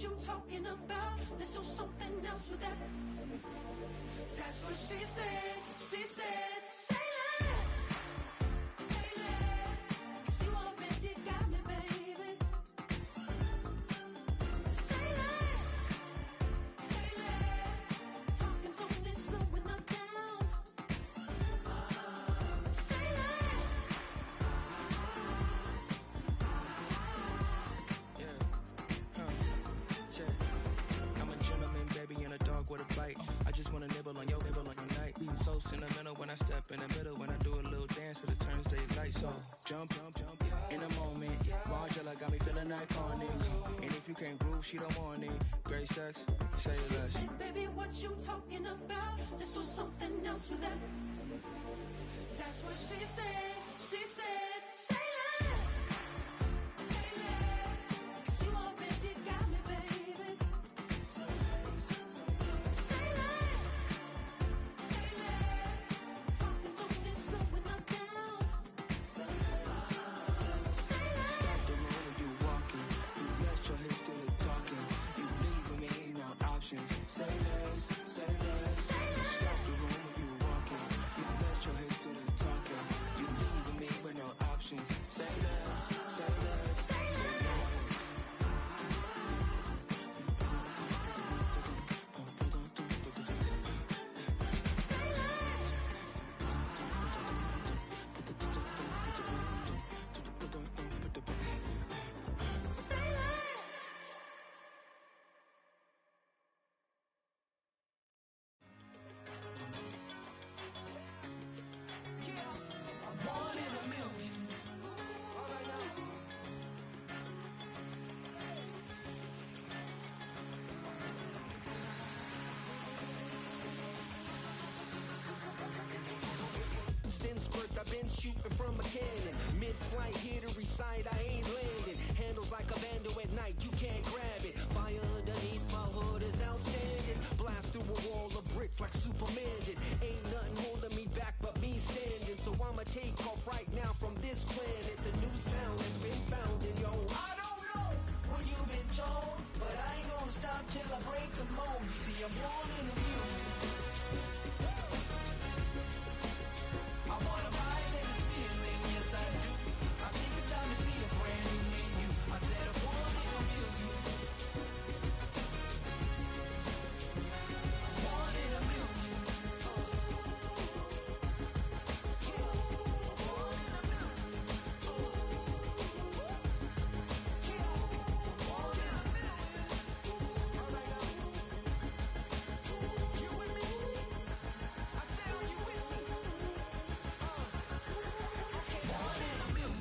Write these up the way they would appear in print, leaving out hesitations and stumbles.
you talking about? Let's do something else with that. That's what she said. She said, say less. Say less. 'Cause you already got me, baby. Say less. Say less. Talking's only slowing us down. Say less. I'm a gentleman, baby, and a dog with a bite. I just wanna nibble on your night. Be so sentimental when I step in the middle. When I do a little dance till it turns daylight. So jump, in a moment. Margella got me feeling iconic. And if you can't groove, she don't want it. Great sex, say less. She said, baby, what you talking about? Let's do something else with that. That's what she said. She said, say less. Say less. 'Cause you already got me, baby. Say less. Say less. Talking's only slowing us down. Say less. Say less. Stop the room when you walking. You rest your hips till it talking. You leaving me no options. Say less, say less. Say less. Stop the room when you walking. You rest your hips till it talking. You leaving me with no options. Say less, say less, Say less. Say less. Say less. I'm one in a million. All right now. Since birth I've been shooting from a cannon. Mid-flight here to recite, I ain't landing. Handles like a vandal at night, you can't grab it. Fire underneath my hood is outstanding. Blast through a wall of bricks like Superman did. Ain't nothing holding me back but me standing. So I'ma take off right now from this planet. The new sound has been found in yo. I don't know what you've been told, but I ain't gonna stop till I break the mold. You see, I'm born in the music. I wanna rise in the ceiling, yes I do. I think it's time to see a brand new menu. I said I'm born in a million. Born in a million. Born in a million. Born in a million. All right now. You with me? I said, are you with me?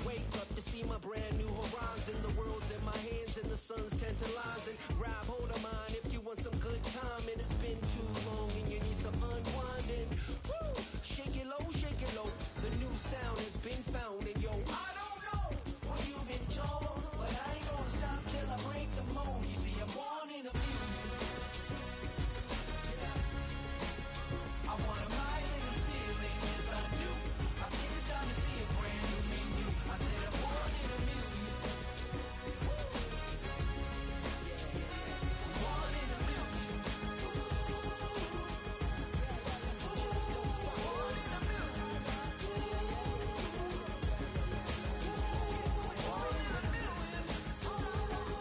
Wake up to see my brand new horizon. The world's in my hands and the sun's tantalizing. Grab hold of mine if you want some good time. And it's been too long and you need some unwinding. Woo! Shake it low, shake it low. The new sound has been found. And yo, I don't know what you've been told, but I ain't gonna stop till I break the mold. You see, I'm born in a million. I wanna rise in the ceiling, yes I do. I think it's time to see a brand new menu. I said I'm born in a million. I'm born in a million. Just don't stop. Born in a million. Born in a million. Born in a million.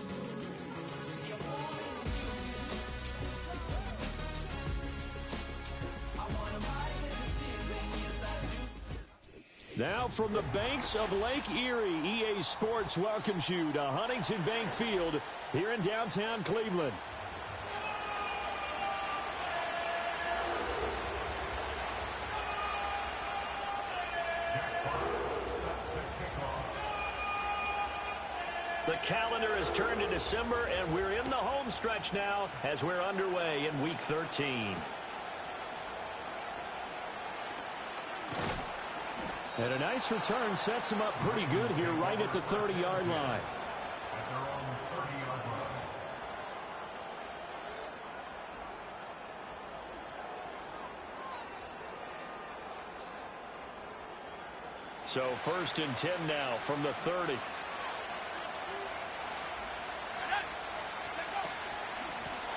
See, I'm born in a million. I wanna rise in the ceiling, yes I do. Now from the banks of Lake Erie, EA Sports welcomes you to Huntington Bank Field here in downtown Cleveland. Jack Fox, set to kick off. calendar has turned to December, and we're in the home stretch now as we're underway in Week 13. And a nice return sets him up pretty good here right at the 30-yard line. So 1st and 10 now from the 30.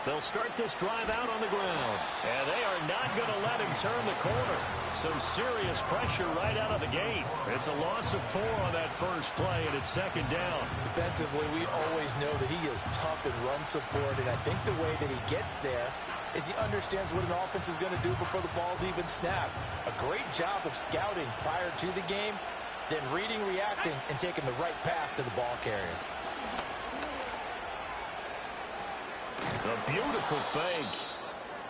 They'll start this drive out on the ground. And they are not going to let him turn the corner. Some serious pressure right out of the gate. It's a loss of 4 on that first play, and it's 2nd down. Defensively, we always know that he is tough in run support, and I think the way that he gets there is he understands what an offense is going to do before the ball's even snapped. A great job of scouting prior to the game, then reading, reacting, and taking the right path to the ball carrier. A beautiful fake.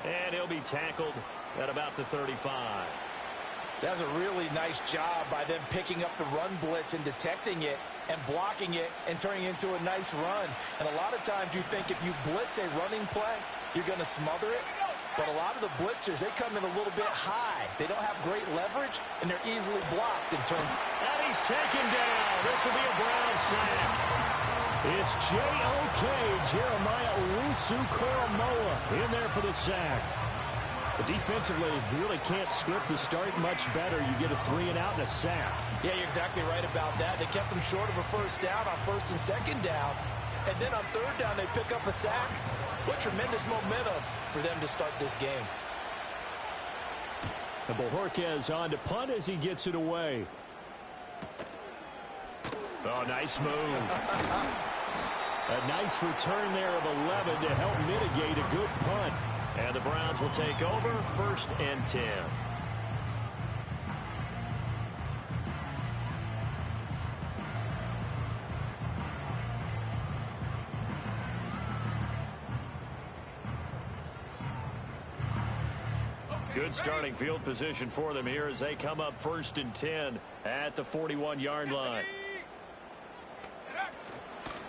And he'll be tackled at about the 35. That's a really nice job by them picking up the run blitz and detecting it and blocking it and turning it into a nice run. And a lot of times you think if you blitz a running play, you're going to smother it. But a lot of the blitzers, they come in a little bit high. They don't have great leverage, and they're easily blocked in terms. And he's taken down. This will be a Brown sack. It's J.O.K. Jeremiah Owusu-Koramoah in there for the sack. But defensively, you really can't script the start much better. You get a 3-and-out and a sack. Yeah, you're exactly right about that. They kept them short of a first down on 1st and 2nd down. And then on 3rd down, they pick up a sack. What tremendous momentum for them to start this game. And Bojorquez on to punt as he gets it away. Oh, nice move. A nice return there of 11 to help mitigate a good punt. And the Browns will take over 1st and 10. Good starting field position for them here as they come up 1st and 10 at the 41-yard line.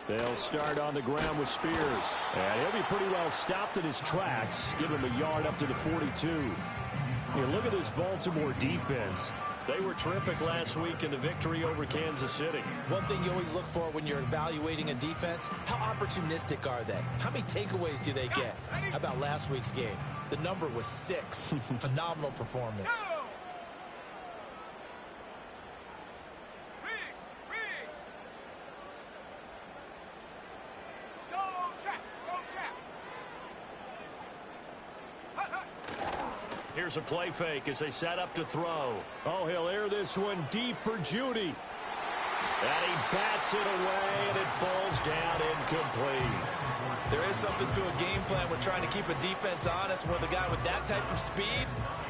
They'll start on the ground with Spears. And he'll be pretty well stopped in his tracks. Give him a yard up to the 42. Here, look at this Baltimore defense. They were terrific last week in the victory over Kansas City. One thing you always look for when you're evaluating a defense, how opportunistic are they? How many takeaways do they get? How about last week's game? The number was 6. Phenomenal performance. Here's a play fake as they set up to throw. Oh, he'll air this one deep for Judy. And he bats it away, and it falls down incomplete. There is something to a game plan with trying to keep a defense honest with a guy with that type of speed.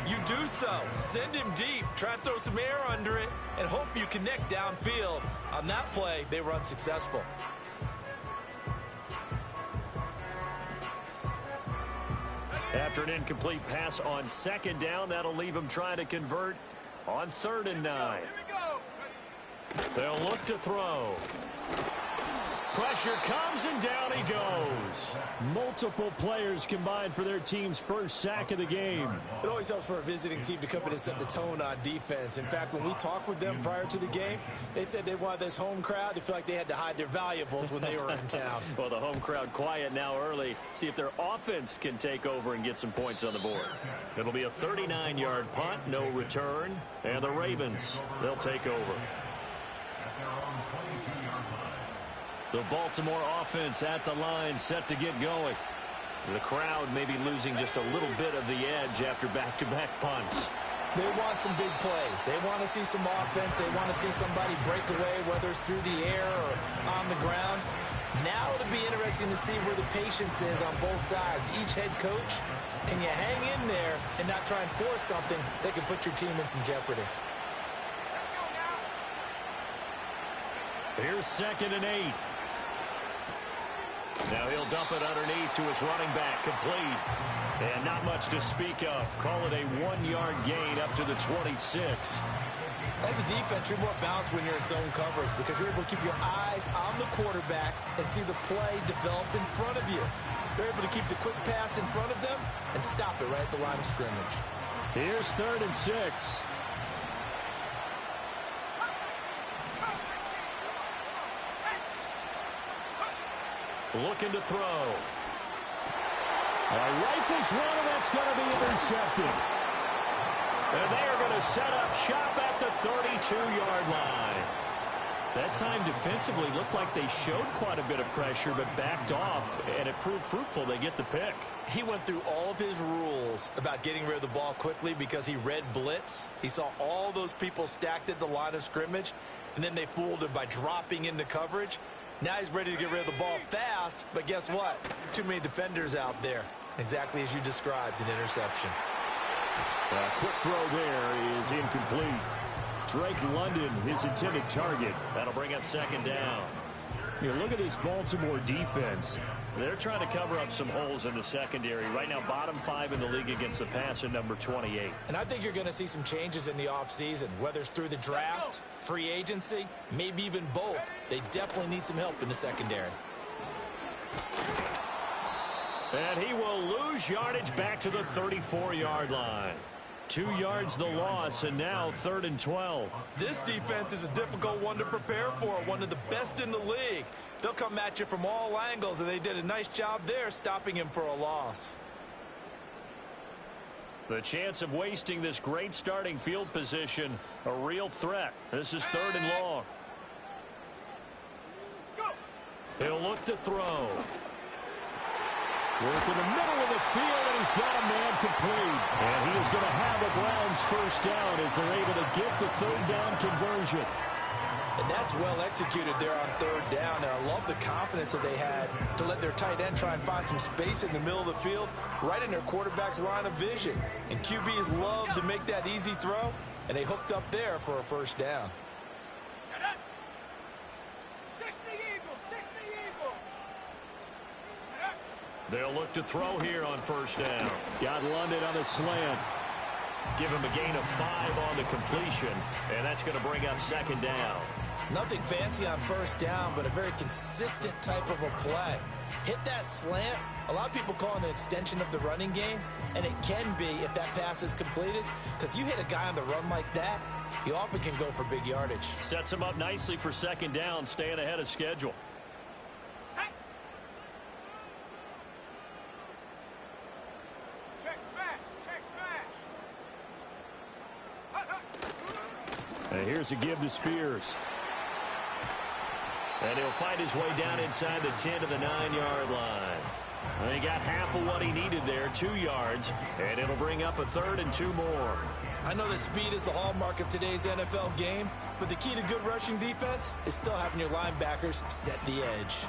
You do so. Send him deep. Try and throw some air under it and hope you connect downfield. On that play, they were unsuccessful. After an incomplete pass on 2nd down, that'll leave him trying to convert on 3rd and 9. They'll look to throw. Pressure comes, and down he goes. Multiple players combined for their team's first sack of the game. It always helps for a visiting team to come in and set the tone on defense. In fact, when we talked with them prior to the game, they said they wanted this home crowd to feel like they had to hide their valuables when they were in town. Well, the home crowd quiet now early. See if their offense can take over and get some points on the board. It'll be a 39-yard punt, no return. And the Ravens, they'll take over. The Baltimore offense at the line, set to get going. The crowd may be losing just a little bit of the edge after back-to-back punts. They want some big plays. They want to see some offense. They want to see somebody break away, whether it's through the air or on the ground. Now it'll be interesting to see where the patience is on both sides. Each head coach, can you hang in there and not try and force something that could put your team in some jeopardy? Here's 2nd and 8. Now he'll dump it underneath to his running back, complete. And not much to speak of. Call it a 1-yard gain up to the 26. As a defense, you're more balanced when you're in zone coverage because you're able to keep your eyes on the quarterback and see the play develop in front of you. You're able to keep the quick pass in front of them and stop it right at the line of scrimmage. Here's 3rd and 6. Looking to throw. Rifles one, and that's going to be intercepted. And they are going to set up shop at the 32-yard line. That time defensively looked like they showed quite a bit of pressure but backed off, and it proved fruitful. They get the pick. He went through all of his rules about getting rid of the ball quickly because he read blitz. He saw all those people stacked at the line of scrimmage, and then they fooled him by dropping into coverage. Now he's ready to get rid of the ball fast, but guess what? Too many defenders out there. Exactly as you described, an interception. A quick throw there is incomplete. Drake London, his intended target. That'll bring up 2nd down. Here, look at this Baltimore defense. They're trying to cover up some holes in the secondary. Right now, bottom 5 in the league against the pass at number 28. And I think you're going to see some changes in the offseason, whether it's through the draft, free agency, maybe even both. They definitely need some help in the secondary. And he will lose yardage back to the 34-yard line. 2 yards the loss, and now 3rd and 12. This defense is a difficult one to prepare for, one of the best in the league. They'll come at you from all angles, and they did a nice job there stopping him for a loss. The chance of wasting this great starting field position, a real threat. This is 3rd and long. He'll look to throw. Work in the middle of the field, and he's got a man complete. And he is going to have the Browns first down as they're able to get the 3rd down conversion. And that's well executed there on 3rd down. And I love the confidence that they had to let their tight end try and find some space in the middle of the field, right in their quarterback's line of vision. And QBs love to make that easy throw, and they hooked up there for a first down. They'll look to throw here on 1st down. Got London on the slant. Give him a gain of 5 on the completion, and that's going to bring up 2nd down. Nothing fancy on 1st down, but a very consistent type of a play. Hit that slant. A lot of people call it an extension of the running game, and it can be if that pass is completed, because you hit a guy on the run like that, he often can go for big yardage. Sets him up nicely for 2nd down, staying ahead of schedule. And here's a give to Spears. And he'll find his way down inside the 10 to the 9-yard line. And he got half of what he needed there, 2 yards, and it'll bring up a 3rd and 2 more. I know that speed is the hallmark of today's NFL game, but the key to good rushing defense is still having your linebackers set the edge.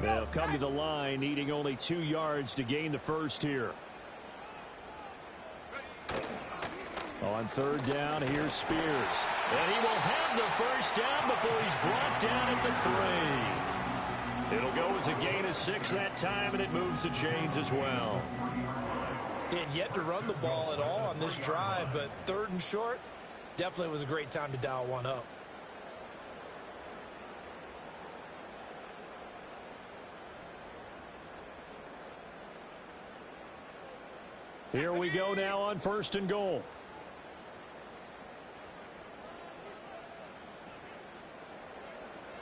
They'll come to the line, needing only 2 yards to gain the first here. On 3rd down, here's Spears. And he will have the first down before he's brought down at the 3. It'll go as a gain of 6 that time, and it moves the chains as well. They had yet to run the ball at all on this drive, but 3rd and short, definitely was a great time to dial one up. Here we go now on 1st and goal.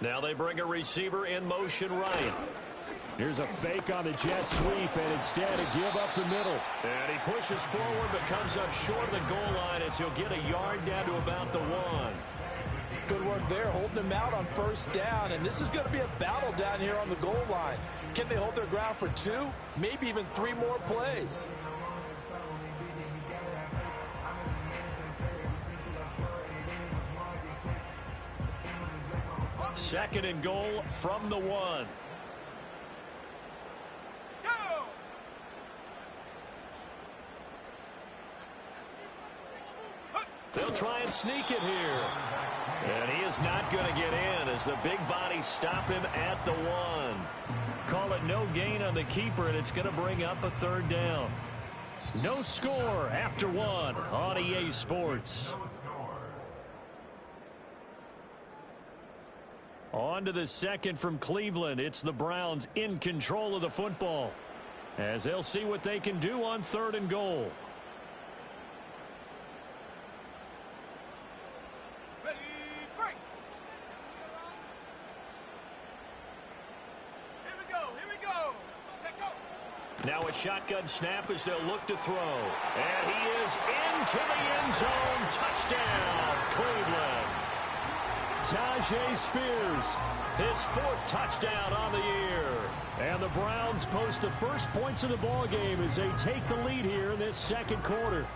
Now they bring a receiver in motion right. Here's a fake on the jet sweep, and instead a give up the middle. And he pushes forward but comes up short of the goal line as he'll get a yard down to about the 1. Good work there, holding him out on 1st down, and this is going to be a battle down here on the goal line. Can they hold their ground for 2, maybe even 3 more plays? 2nd and goal from the 1. He'll try and sneak it here. And he is not going to get in as the big bodies stop him at the 1. Call it no gain on the keeper, and it's going to bring up a 3rd down. No score after 1 on EA Sports. On to the second from Cleveland. It's the Browns in control of the football, as they'll see what they can do on 3rd and goal. Now a shotgun snap as they'll look to throw. And he is into the end zone. Touchdown, Cleveland. Tyjae Spears, his 4th touchdown on the year. And the Browns post the first points of the ball game as they take the lead here in this 2nd quarter.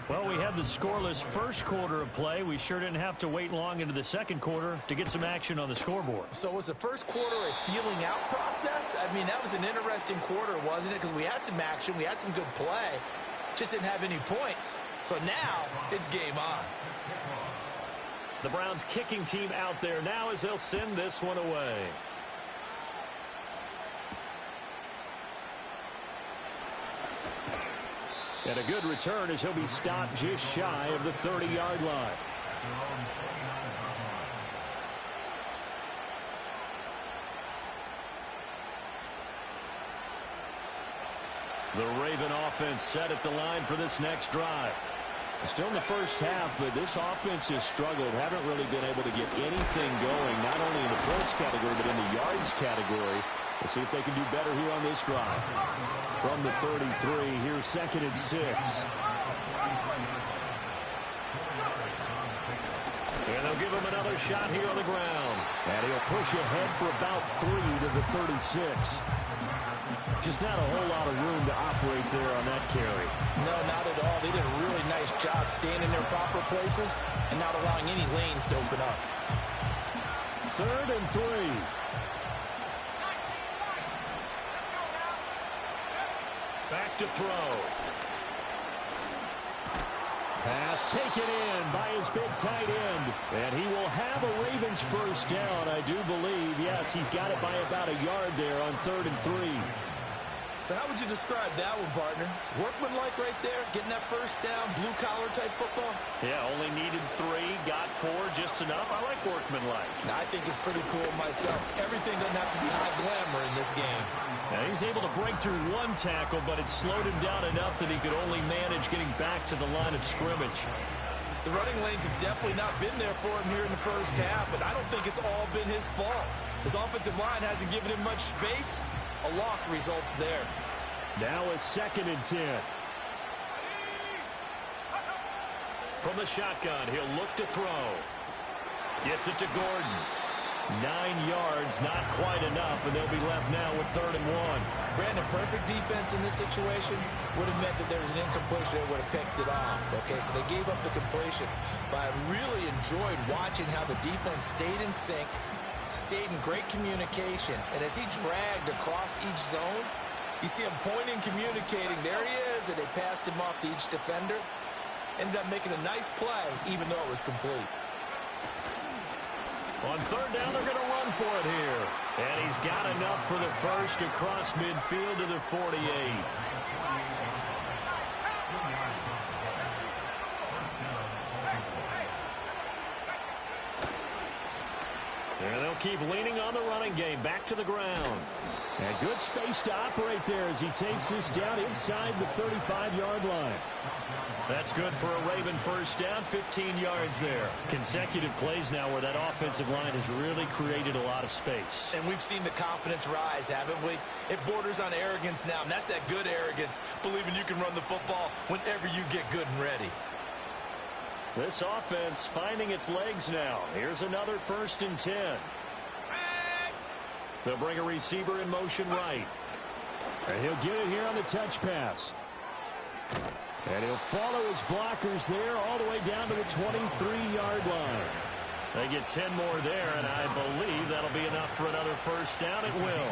Well, we had the scoreless first quarter of play. We sure didn't have to wait long into the 2nd quarter to get some action on the scoreboard. So was the first quarter a feeling out process? I mean, that was an interesting quarter, wasn't it? Because we had some action, we had some good play, just didn't have any points. So now it's game on. The Browns kicking team out there now as they'll send this one away. And a good return as he'll be stopped just shy of the 30-yard line. The Raven offense set at the line for this next drive. Still in the first half, but this offense has struggled. Haven't really been able to get anything going, not only in the points category, but in the yards category. We'll see if they can do better here on this drive. From the 33, here's 2nd and 6. And they'll give him another shot here on the ground. And he'll push ahead for about 3 to the 36. Just not a whole lot of room to operate there on that carry. No, not at all. They did a really nice job staying in their proper places and not allowing any lanes to open up. 3rd and 3. Back to throw. Pass taken in by his big tight end. And he will have a Ravens first down, I do believe. Yes, he's got it by about a yard there on 3rd and 3. So how would you describe that one, partner? Workmanlike right there, getting that first down, blue-collar type football? Yeah, only needed 3, got 4, just enough. I like workmanlike. I think it's pretty cool myself. Everything doesn't have to be high glamour in this game. Now he's able to break through 1 tackle, but it slowed him down enough that he could only manage getting back to the line of scrimmage. The running lanes have definitely not been there for him here in the first half, and I don't think it's all been his fault. His offensive line hasn't given him much space. A loss results there. Now a 2nd and 10. From the shotgun, he'll look to throw. Gets it to Gordon. 9 yards, not quite enough, and they'll be left now with 3rd and 1. Brandon, perfect defense in this situation would have meant that there was an incompletion that would have picked it off. Okay, so they gave up the completion. But I really enjoyed watching how the defense stayed in sync, stayed in great communication, and as he dragged across each zone, you see him pointing, communicating. There he is, and they passed him off to each defender. Ended up making a nice play, even though it was complete. On 3rd down, they're going to run for it here. And he's got enough for the first across midfield to the 48. And they'll keep leaning on the running game. Back to the ground. And good space to operate there as he takes this down inside the 35-yard line. That's good for a Raven first down, 15 yards there. Consecutive plays now where that offensive line has really created a lot of space. And we've seen the confidence rise, haven't we? It borders on arrogance now, and that's that good arrogance, believing you can run the football whenever you get good and ready. This offense finding its legs now. Here's another 1st and 10. They'll bring a receiver in motion right. And he'll get it here on the touch pass. And he'll follow his blockers there all the way down to the 23-yard line. They get 10 more there, and I believe that'll be enough for another first down. It will.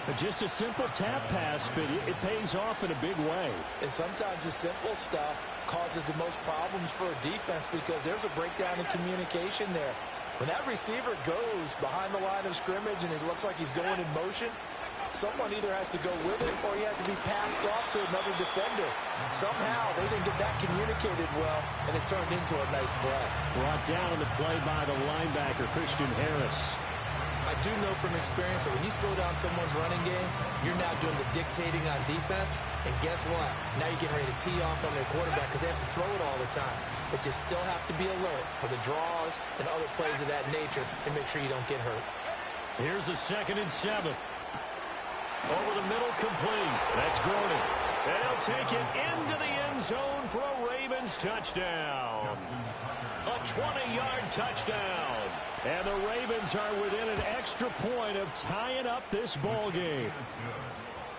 But just a simple tap pass, but it pays off in a big way. And sometimes the simple stuff causes the most problems for a defense because there's a breakdown in communication there. When that receiver goes behind the line of scrimmage and it looks like he's going in motion, someone either has to go with it or he has to be passed off to another defender. Somehow they didn't get that communicated well, and it turned into a nice play. Brought down on the play by the linebacker, Christian Harris. I do know from experience that when you slow down someone's running game, you're now doing the dictating on defense. And guess what? Now you're getting ready to tee off on their quarterback because they have to throw it all the time. But you still have to be alert for the draws and other plays of that nature and make sure you don't get hurt. Here's a 2nd and 7. Over the middle, complete. That's Gordon. And he'll take it into the end zone for a Ravens touchdown. A 20-yard touchdown. And the Ravens are within an extra point of tying up this ball game.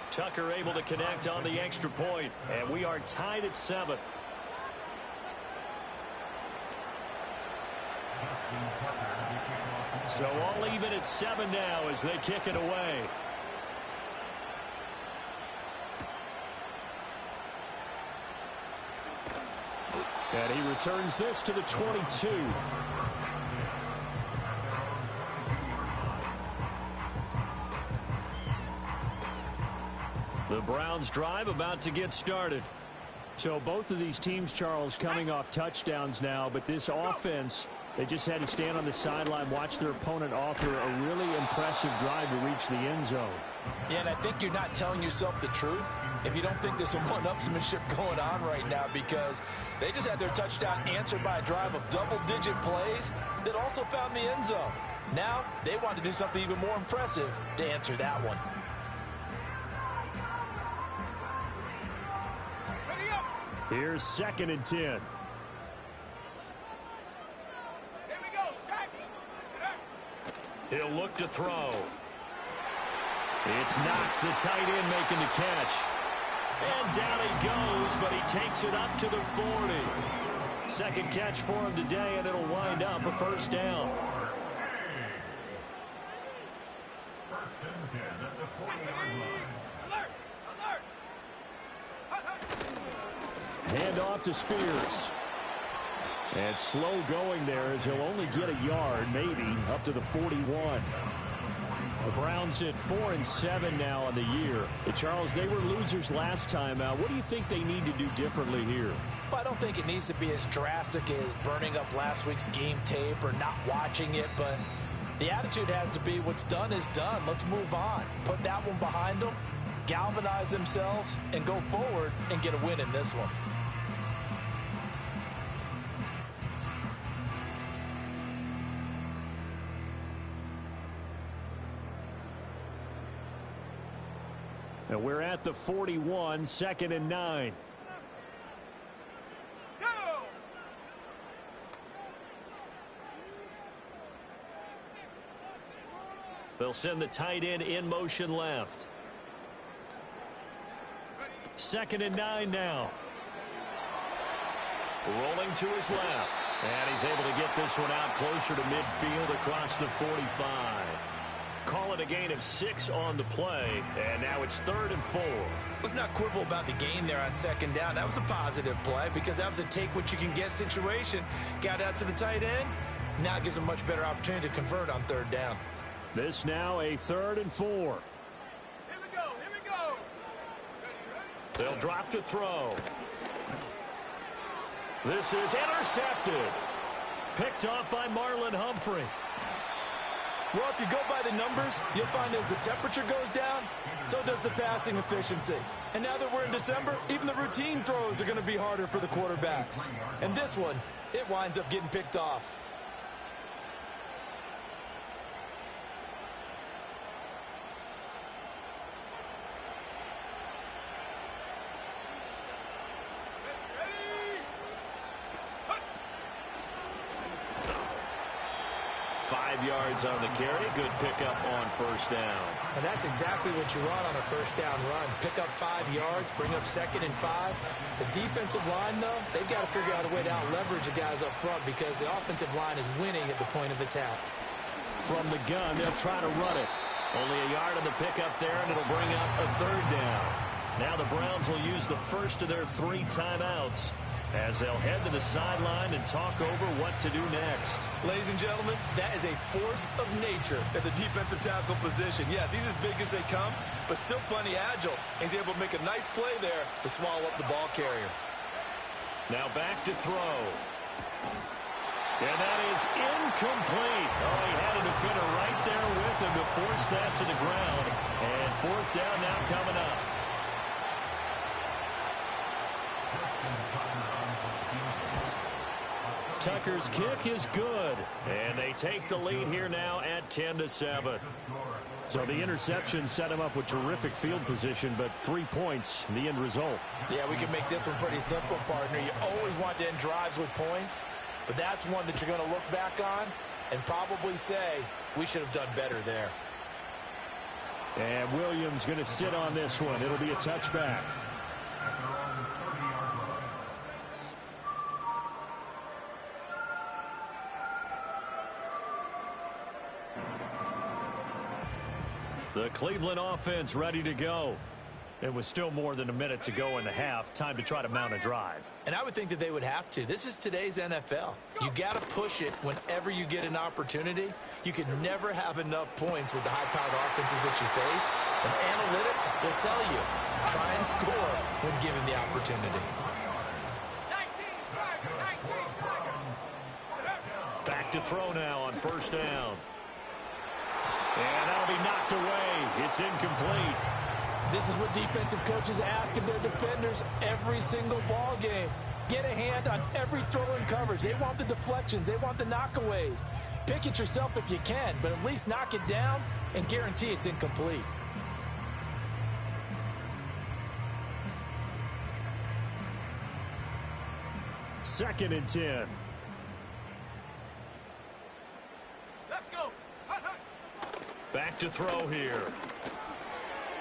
Tucker able to connect on the extra point, and we are tied at 7. So all even at 7 now as they kick it away. And he returns this to the 22. The Browns drive about to get started. So both of these teams, Charles, coming off touchdowns now, but this offense, they just had to stand on the sideline, watch their opponent author a really impressive drive to reach the end zone. Yeah, and I think you're not telling yourself the truth if you don't think there's some one-upsmanship going on right now, because they just had their touchdown answered by a drive of double-digit plays that also found the end zone. Now they want to do something even more impressive to answer that one. Here's 2nd and 10. Here we go, sack. He'll look to throw. It's Knox, the tight end, making the catch. And down he goes, but he takes it up to the 40. Second catch for him today, and it'll wind up a first down. Hand off to Spears. And slow going there as he'll only get a yard, maybe, up to the 41. The Browns at 4-7 now on the year. But Charles, they were losers last time out. What do you think they need to do differently here? Well, I don't think it needs to be as drastic as burning up last week's game tape or not watching it, but the attitude has to be what's done is done. Let's move on. Put that one behind them, galvanize themselves, and go forward and get a win in this one. And we're at the 41, 2nd and 9. They'll send the tight end in motion left. 2nd and 9 now. Rolling to his left. And he's able to get this one out closer to midfield across the 45. Call it a gain of 6 on the play, and now it's 3rd and 4. Let's not quibble about the gain there on 2nd down. That was a positive play because that was a take-what-you-can-get situation. Got out to the tight end. Now it gives a much better opportunity to convert on 3rd down. This now a 3rd and 4. Here we go, here we go. They'll drop to throw. This is intercepted. Picked off by Marlon Humphrey. Well, if you go by the numbers, you'll find as the temperature goes down, so does the passing efficiency. And now that we're in December, even the routine throws are going to be harder for the quarterbacks. And this one, it winds up getting picked off. Yards on the carry. Good pickup on 1st down. And that's exactly what you want on a 1st down run. Pick up 5 yards, bring up 2nd and 5. The defensive line, though, they've got to figure out a way to out-leverage the guys up front because the offensive line is winning at the point of attack. From the gun, they'll try to run it. Only a yard on the pickup there, and it'll bring up a 3rd down. Now the Browns will use the first of their 3 timeouts. as they'll head to the sideline and talk over what to do next. Ladies and gentlemen, that is a force of nature at the defensive tackle position. Yes, he's as big as they come, but still plenty agile. He's able to make a nice play there to swallow up the ball carrier. Now back to throw. And that is incomplete. Oh, he had a defender right there with him to force that to the ground. And fourth down now coming up. Tucker's kick is good. And they take the lead here now at 10-7. So the interception set him up with terrific field position, but 3 points in the end result. Yeah, we can make this one pretty simple, partner. You always want to end drives with points, but that's one that you're going to look back on and probably say, we should have done better there. And Williams going to sit on this one. It'll be a touchback. The Cleveland offense ready to go. It was still more than a minute to go in the half. Time to try to mount a drive. And I would think that they would have to. This is today's NFL. You got to push it whenever you get an opportunity. You could never have enough points with the high-powered offenses that you face. And analytics will tell you, try and score when given the opportunity. Back to throw now on first down. And that'll be knocked away. It's incomplete. This is what defensive coaches ask of their defenders every single ball game. Get a hand on every throw in coverage. They want the deflections. They want the knockaways. Pick it yourself if you can, but at least knock it down and guarantee it's incomplete. Second and 10. Back to throw here.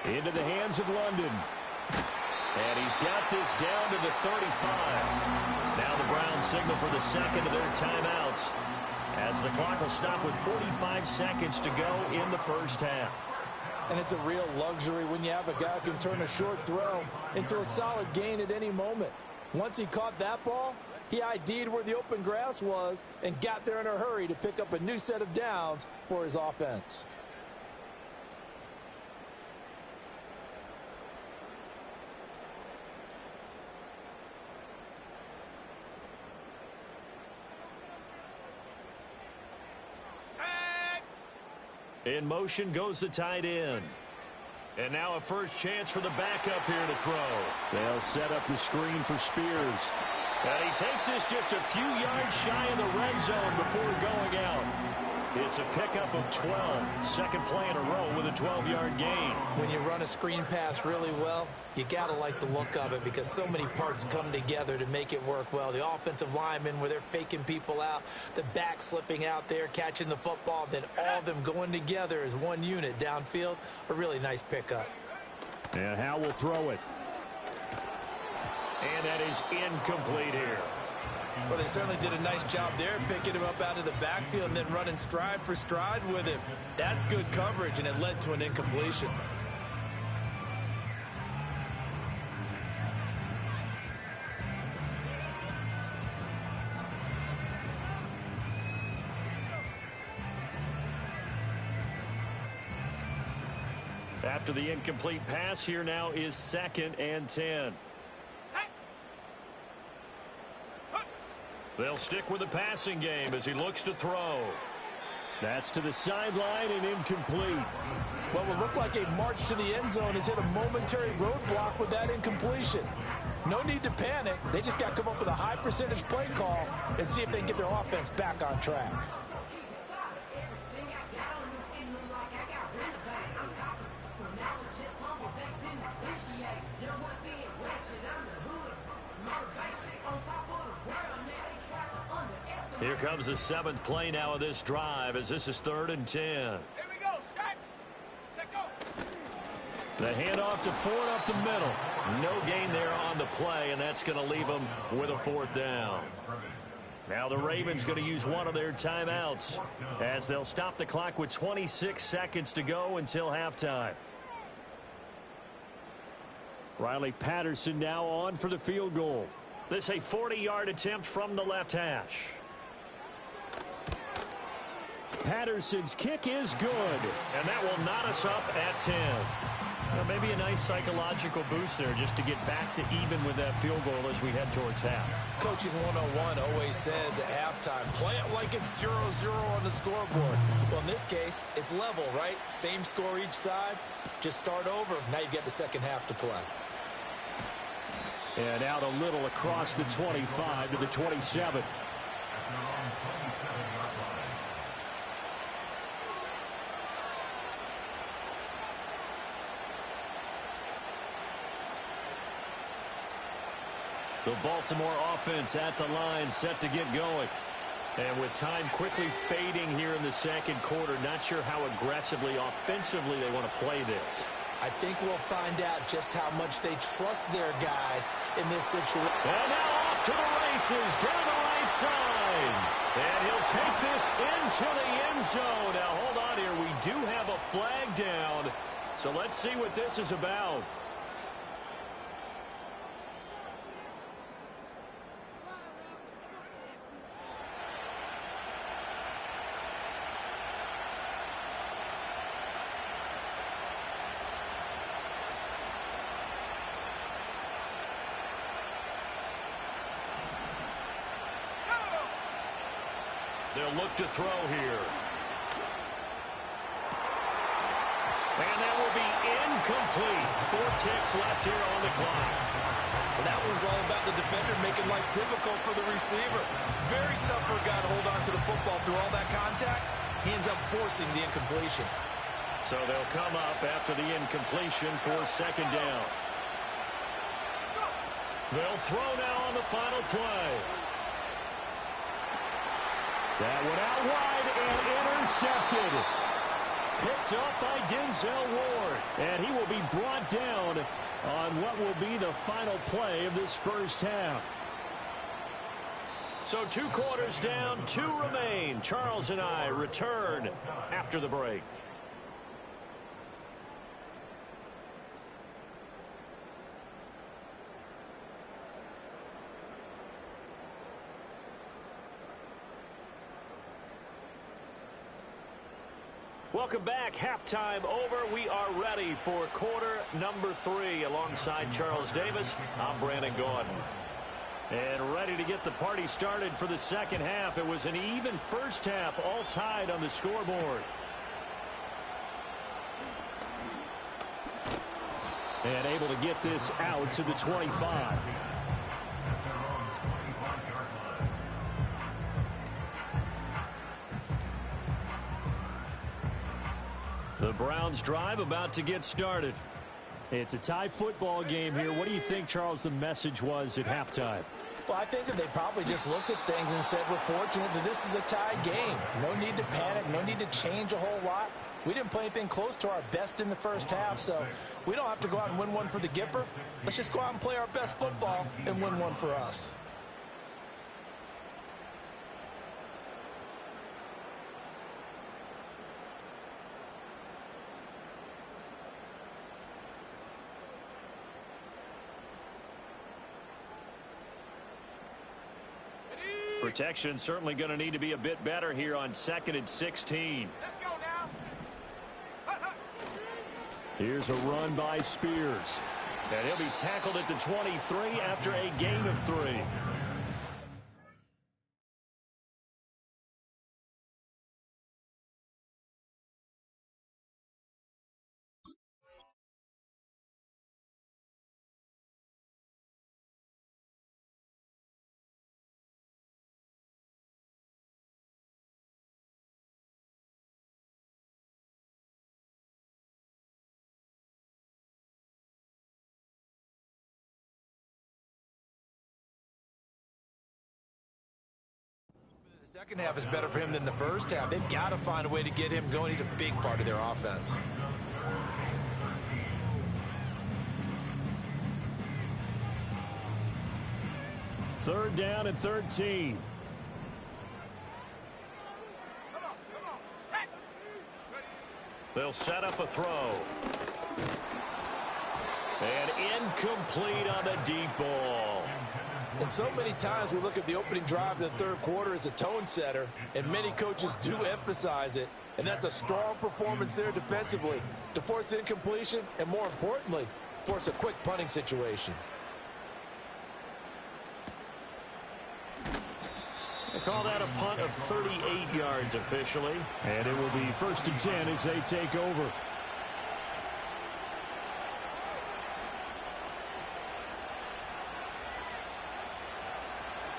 Into the hands of London. And he's got this down to the 35. Now the Browns signal for the second of their timeouts, as the clock will stop with 45 seconds to go in the first half. And it's a real luxury when you have a guy who can turn a short throw into a solid gain at any moment. Once he caught that ball, he ID'd where the open grass was and got there in a hurry to pick up a new set of downs for his offense. In motion goes the tight end. And now a first chance for the backup here to throw. They'll set up the screen for Spears. And he takes this just a few yards shy of the red zone before going out. It's a pickup of 12. Second play in a row with a 12-yard gain. When you run a screen pass really well, you got to like the look of it because so many parts come together to make it work well. The offensive linemen, where they're faking people out, the back slipping out there, catching the football, then all of them going together as one unit downfield. A really nice pickup. And Howe will throw it. And that is incomplete here. Well, they certainly did a nice job there, picking him up out of the backfield and then running stride for stride with him. That's good coverage, and it led to an incompletion. After the incomplete pass, here now is 2nd and 10. They'll stick with the passing game as he looks to throw. That's to the sideline and incomplete. What will look like a march to the end zone has hit a momentary roadblock with that incompletion. No need to panic. They just got to come up with a high percentage play call and see if they can get their offense back on track. Here comes the 7th play now of this drive as this is 3rd and 10. Here we go. Set, go. The handoff to Ford up the middle. No gain there on the play, and that's going to leave them with a 4th down. Now the Ravens going to use one of their timeouts as they'll stop the clock with 26 seconds to go until halftime. Riley Patterson now on for the field goal. This a 40-yard attempt from the left hash. Patterson's kick is good. And that will knot us up at 10. Well, maybe a nice psychological boost there just to get back to even with that field goal as we head towards half. Coaching 101 always says at halftime, play it like it's 0-0 on the scoreboard. Well, in this case, it's level, right? Same score each side. Just start over. Now you get the second half to play. And out a little across the 25 to the 27. The Baltimore offense at the line, set to get going. And with time quickly fading here in the second quarter, not sure how aggressively, offensively they want to play this. I think we'll find out just how much they trust their guys in this situation. And now off to the races down the right side. And he'll take this into the end zone. Now hold on here. We do have a flag down. So let's see what this is about. They'll look to throw here. And that will be incomplete. 4 ticks left here on the clock. Well, that was all about the defender making life difficult for the receiver. Very tough for a guy to hold on to the football through all that contact. He ends up forcing the incompletion. So they'll come up after the incompletion for second down. They'll throw now on the final play. That went out wide and intercepted. Picked up by Denzel Ward. And he will be brought down on what will be the final play of this first half. So 2 quarters down, 2 remain. Charles and I return after the break. Welcome back. Halftime over. We are ready for quarter number 3. Alongside Charles Davis, I'm Brandon Gaudin. And ready to get the party started for the second half. It was an even first half, all tied on the scoreboard. And able to get this out to the 25. The Browns drive about to get started. It's a tie football game here. What do you think, Charles, the message was at halftime? Well, I think that they probably just looked at things and said, we're fortunate that this is a tie game. No need to panic. No need to change a whole lot. We didn't play anything close to our best in the first half, so we don't have to go out and win one for the Gipper. Let's just go out and play our best football and win one for us. Protection certainly going to need to be a bit better here on 2nd and 16. Let's go now. Here's a run by Spears. And he'll be tackled at the 23 after a gain of 3. The second half is better for him than the first half. They've got to find a way to get him going. He's a big part of their offense. Third down and 13. They'll set up a throw. And incomplete on the deep ball. And so many times we look at the opening drive of the third quarter as a tone setter, and many coaches do emphasize it. And that's a strong performance there defensively to force incompletion and, more importantly, force a quick punting situation. They call that a punt of 38 yards officially. And it will be 1st and 10 as they take over.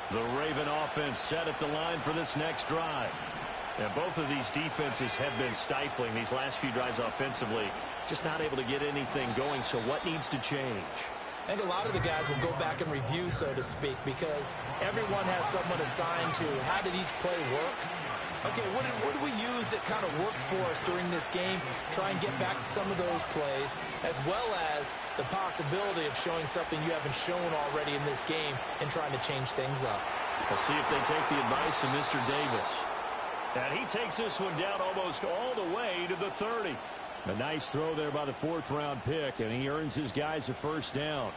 The Raven offense set at the line for this next drive. And both of these defenses have been stifling these last few drives offensively. Just not able to get anything going, so what needs to change? I think a lot of the guys will go back and review, so to speak, because everyone has someone assigned to how did each play work. Okay, what did we use that kind of worked for us during this game? Try and get back to some of those plays, as well as the possibility of showing something you haven't shown already in this game and trying to change things up. We'll see if they take the advice of Mr. Davis. And he takes this one down almost all the way to the 30. A nice throw there by the 4th-round pick, and he earns his guys a first down.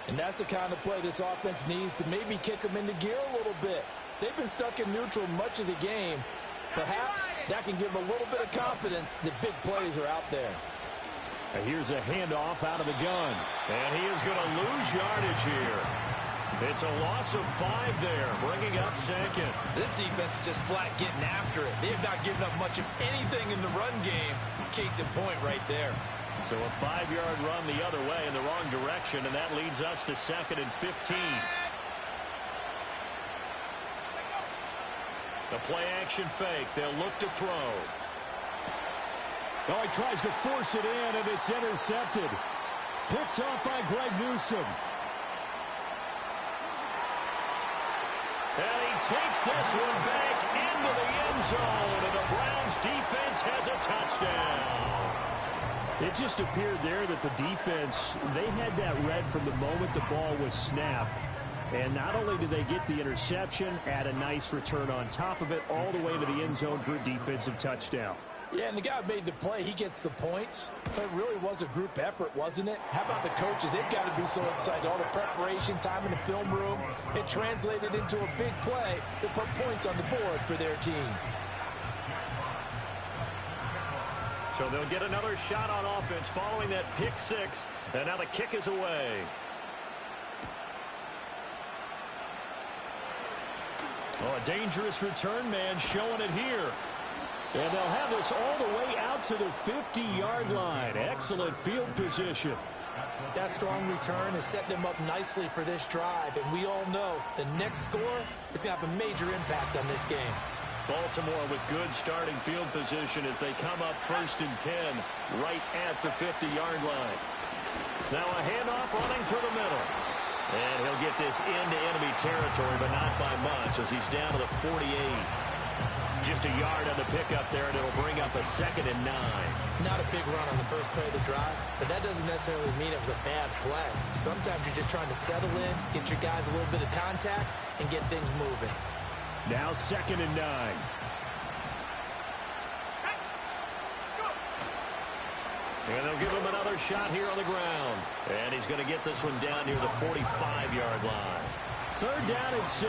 And that's the kind of play this offense needs to maybe kick them into gear a little bit. They've been stuck in neutral much of the game. Perhaps that can give them a little bit of confidence that big plays are out there. And here's a handoff out of the gun. And he is going to lose yardage here. It's a loss of 5 there, bringing up 2nd. This defense is just flat getting after it. They have not given up much of anything in the run game. Case in point right there. So a 5-yard run the other way in the wrong direction, and that leads us to 2nd and 15. The play-action fake. They'll look to throw. Oh, he tries to force it in, and it's intercepted. Picked off by Greg Newsome. And he takes this one back into the end zone, and the Browns defense has a touchdown. It just appeared there that the defense, they had that read from the moment the ball was snapped. And not only did they get the interception, add a nice return on top of it, all the way to the end zone for a defensive touchdown. Yeah, and the guy made the play. He gets the points. But it really was a group effort, wasn't it? How about the coaches? They've got to be so excited. All the preparation, time in the film room, it translated into a big play that put points on the board for their team. So they'll get another shot on offense following that pick 6. And now the kick is away. Oh, a dangerous return man showing it here. And they'll have this all the way out to the 50-yard line. Excellent field position. That strong return has set them up nicely for this drive. And we all know the next score is going to have a major impact on this game. Baltimore with good starting field position as they come up 1st and 10 right at the 50-yard line. Now a handoff running through the middle. And he'll get this into enemy territory, but not by much as he's down to the 48. Just a yard on the pickup there, and it'll bring up a 2nd and 9. Not a big run on the first play of the drive, but that doesn't necessarily mean it was a bad play. Sometimes you're just trying to settle in, get your guys a little bit of contact, and get things moving. Now 2nd and 9. And they'll give him another shot here on the ground. And he's going to get this one down near the 45-yard line. 3rd down and 6.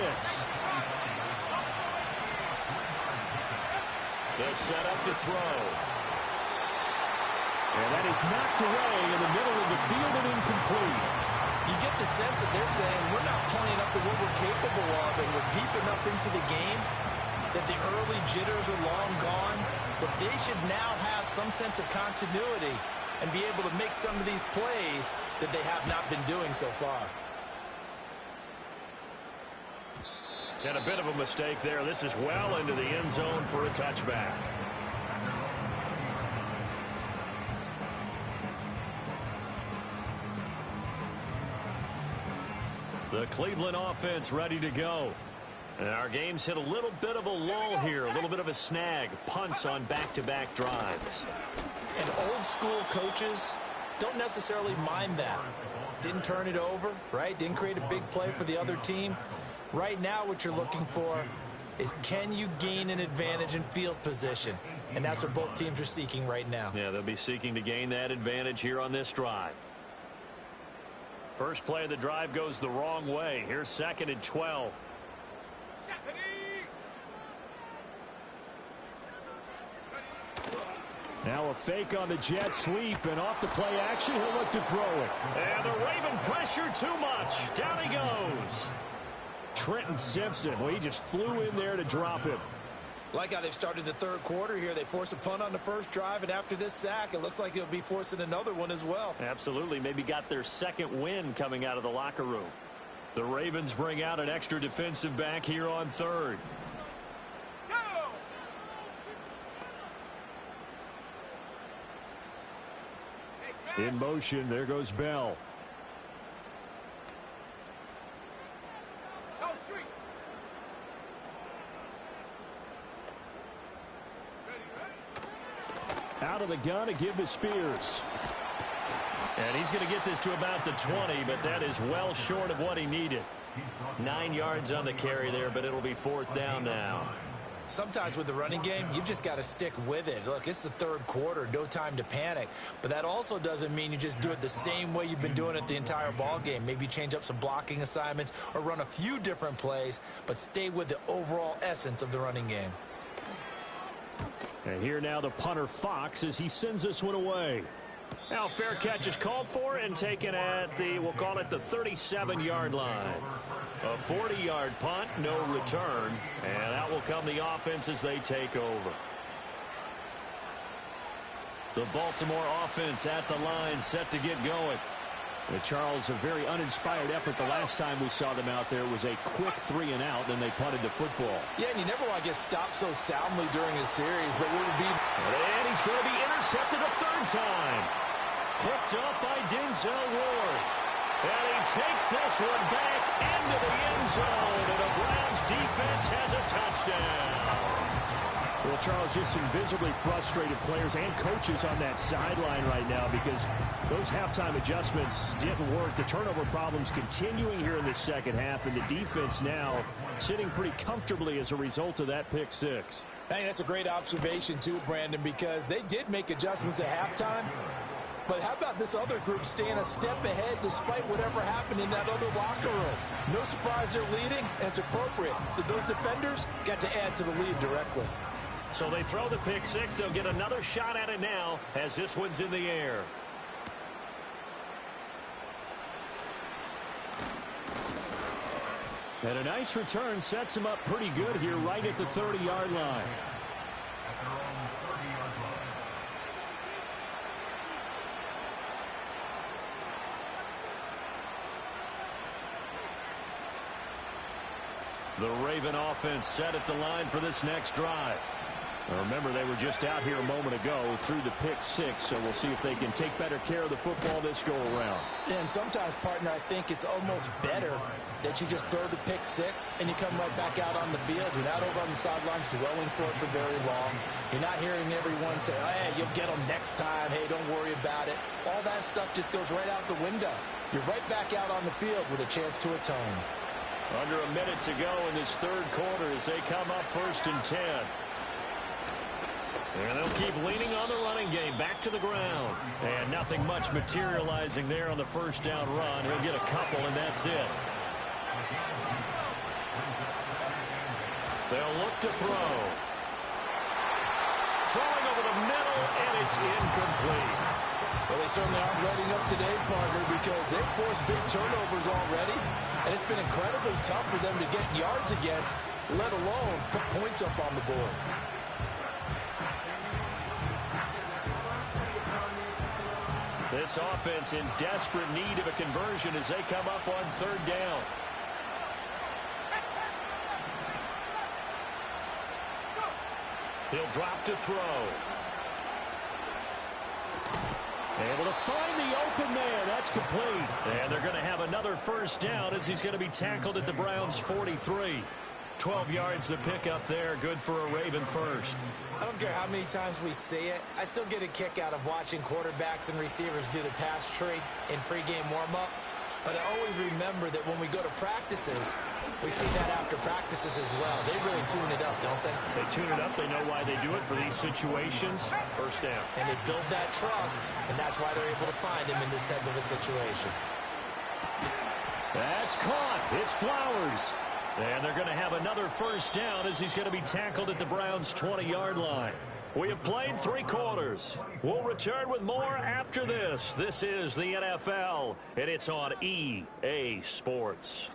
They'll set up to throw. And that is knocked away in the middle of the field and incomplete. You get the sense that they're saying we're not playing up to what we're capable of, and we're deep enough into the game that the early jitters are long gone, that they should now have some sense of continuity and be able to make some of these plays that they have not been doing so far. And a bit of a mistake there. This is well into the end zone for a touchback. The Cleveland offense ready to go. And our game's hit a little bit of a lull here, a little bit of a snag. Punts on back-to-back drives. And old school coaches don't necessarily mind that. Didn't turn it over, right? Didn't create a big play for the other team. Right now what you're looking for is can you gain an advantage in field position? And that's what both teams are seeking right now. Yeah, they'll be seeking to gain that advantage here on this drive. First play of the drive goes the wrong way. Here's 2nd and 12. Now a fake on the jet sweep, and off the play action, he'll look to throw it. And the Raven pressure too much. Down he goes. Trenton Simpson, well, he just flew in there to drop him. Like how they've started the third quarter here. They force a punt on the first drive, and after this sack, it looks like they'll be forcing another one as well. Absolutely. Maybe got their second win coming out of the locker room. The Ravens bring out an extra defensive back here on 3rd. In motion, there goes Bell. Out of the gun to give to Spears. And he's going to get this to about the 20, but that is well short of what he needed. 9 yards on the carry there, but it'll be 4th down now. Sometimes with the running game, you've just got to stick with it. Look, it's the third quarter, no time to panic. But that also doesn't mean you just do it the same way you've been doing it the entire ball game. Maybe change up some blocking assignments or run a few different plays, but stay with the overall essence of the running game. And here now the punter Fox as he sends this one away. Now fair catch is called for and taken at the, we'll call it the 37-yard line. A 40-yard punt, no return, and out will come the offense as they take over. The Baltimore offense at the line, set to get going. Charles, a very uninspired effort the last time we saw them out there was a quick 3-and-out, then they punted the football. Yeah, and you never want to get stopped so soundly during a series, but it would be... And he's going to be intercepted a 3rd time. Picked up by Denzel Ward. And he takes this one back into the end zone, and the Browns defense has a touchdown. Well, Charles, just some visibly frustrated players and coaches on that sideline right now because those halftime adjustments didn't work. The turnover problems continuing here in the second half, and the defense now sitting pretty comfortably as a result of that pick six. Hey, that's a great observation too, Brandon, because they did make adjustments at halftime. But how about this other group staying a step ahead despite whatever happened in that other locker room? No surprise they're leading, and it's appropriate. Those defenders got to add to the lead directly. So they throw the pick six. They'll get another shot at it now as this one's in the air. And a nice return sets him up pretty good here right at the 30-yard line. The Raven offense set at the line for this next drive. Now remember, they were just out here a moment ago through the pick six, so we'll see if they can take better care of the football this go-around. And sometimes, partner, I think it's almost better that you just throw the pick six and you come right back out on the field. You're not over on the sidelines dwelling for it for very long. You're not hearing everyone say, oh, hey, you'll get them next time. Hey, don't worry about it. All that stuff just goes right out the window. You're right back out on the field with a chance to atone. Under a minute to go in this third quarter as they come up 1st and 10. And they'll keep leaning on the running game back to the ground. And nothing much materializing there on the first down run. He'll get a couple, and that's it. They'll look to throw. Throwing over the middle, and it's incomplete. Well, they certainly aren't letting up today, partner, because they've forced big turnovers already. And it's been incredibly tough for them to get yards against, let alone put points up on the board. This offense in desperate need of a conversion as they come up on 3rd down. He'll drop to throw. Able to find the open man. That's complete. And they're going to have another first down as he's going to be tackled at the Browns' 43. 12 yards to pick up there. Good for a Raven first. I don't care how many times we see it. I still get a kick out of watching quarterbacks and receivers do the pass tree in pregame warm-up. But I always remember that when we go to practices, we see that after practices as well. They really tune it up, don't they? They tune it up. They know why they do it for these situations. First down. And they build that trust, and that's why they're able to find him in this type of a situation. That's caught. It's Flowers. And they're going to have another first down as he's going to be tackled at the Browns' 20-yard line. We have played 3 quarters. We'll return with more after this. This is the NFL, and it's on EA Sports.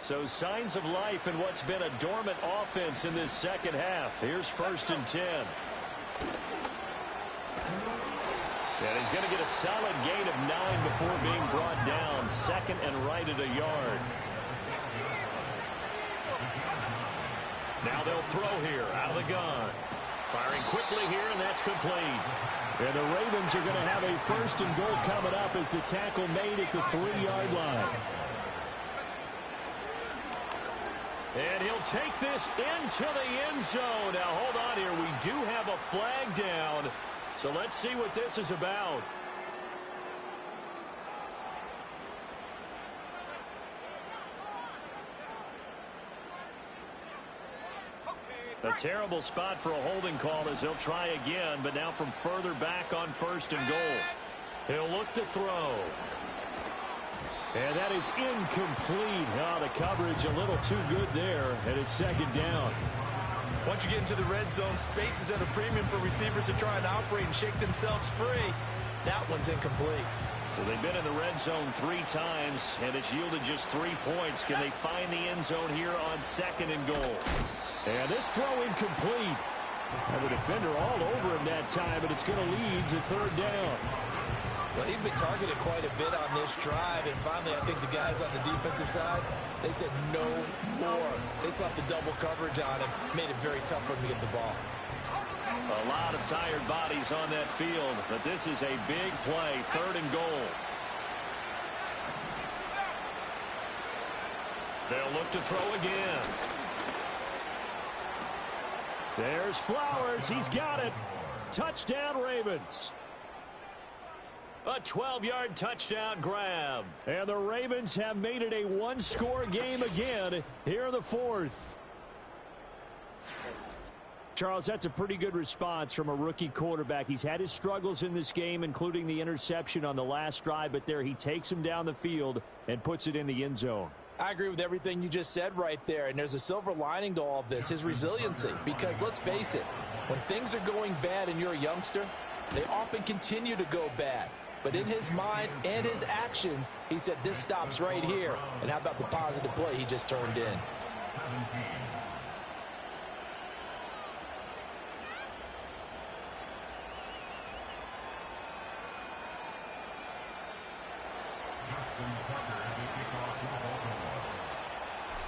So signs of life in what's been a dormant offense in this second half. Here's 1st and 10. And he's going to get a solid gain of 9 before being brought down. 2nd and right at a yard. Now they'll throw here out of the gun. Firing quickly here, and that's complete. And the Ravens are going to have a 1st and goal coming up as the tackle made at the 3-yard line. And he'll take this into the end zone. Now, hold on here. We do have a flag down. So let's see what this is about. A terrible spot for a holding call as he'll try again, but now from further back on 1st and goal. He'll look to throw. And that is incomplete. Oh, the coverage a little too good there, and it's 2nd down. Once you get into the red zone, space is at a premium for receivers to try and operate and shake themselves free. That one's incomplete. So they've been in the red zone 3 times, and it's yielded just 3 points. Can they find the end zone here on 2nd and goal? And this throw incomplete. And the defender all over him that time, and it's going to lead to 3rd down. Well, he'd been targeted quite a bit on this drive, and finally I think the guys on the defensive side, they said no more. They slapped the double coverage on him, made it very tough for him to get the ball. A lot of tired bodies on that field, but this is a big play, 3rd and goal. They'll look to throw again. There's Flowers. He's got it. Touchdown, Ravens. A 12-yard touchdown grab. And the Ravens have made it a 1-score game again here in the 4th. Charles, that's a pretty good response from a rookie quarterback. He's had his struggles in this game, including the interception on the last drive, but there he takes him down the field and puts it in the end zone. I agree with everything you just said right there, and there's a silver lining to all of this, his resiliency. Because let's face it, when things are going bad and you're a youngster, they often continue to go bad. But in his mind and his actions, he said, this stops right here. And how about the positive play he just turned in?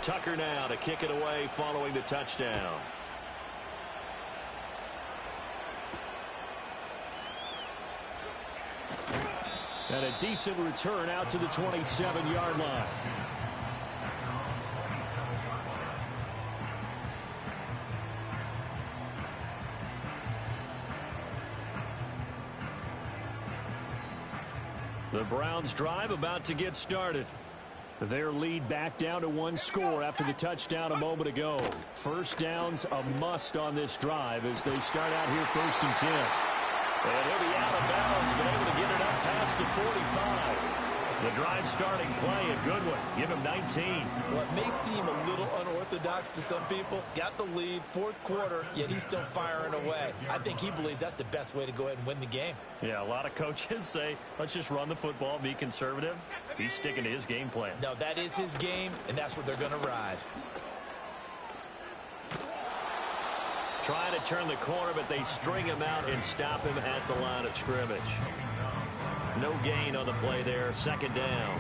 Tucker now to kick it away following the touchdown. And a decent return out to the 27-yard line. The Browns drive about to get started. Their lead back down to 1 score after the touchdown a moment ago. First down's a must on this drive as they start out here 1st and 10. And he'll be out of bounds, but able to get it up past the 45. The drive starting play, a good one. Give him 19. Well, it may seem a little unorthodox to some people. Got the lead, 4th quarter, yet he's still firing away. I think he believes that's the best way to go ahead and win the game. Yeah, a lot of coaches say, let's just run the football, be conservative. He's sticking to his game plan. No, that is his game, and that's what they're going to ride. Trying to turn the corner, but they string him out and stop him at the line of scrimmage. No gain on the play there. 2nd down.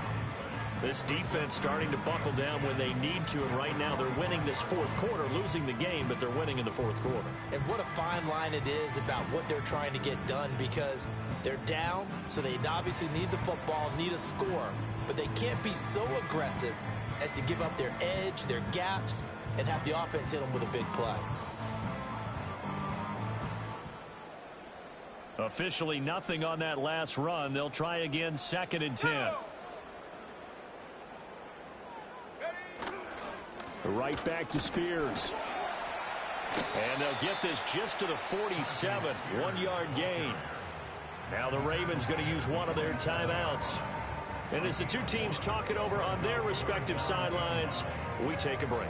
This defense starting to buckle down when they need to, and right now they're winning this 4th quarter, losing the game, but they're winning in the 4th quarter. And what a fine line it is about what they're trying to get done, because they're down, so they obviously need the football, need a score, but they can't be so aggressive as to give up their edge, their gaps, and have the offense hit them with a big play. Officially nothing on that last run. They'll try again 2nd and 10. Right back to Spears. And they'll get this just to the 47. 1-yard gain. Now the Ravens going to use one of their timeouts. And as the two teams talk it over on their respective sidelines, we take a break.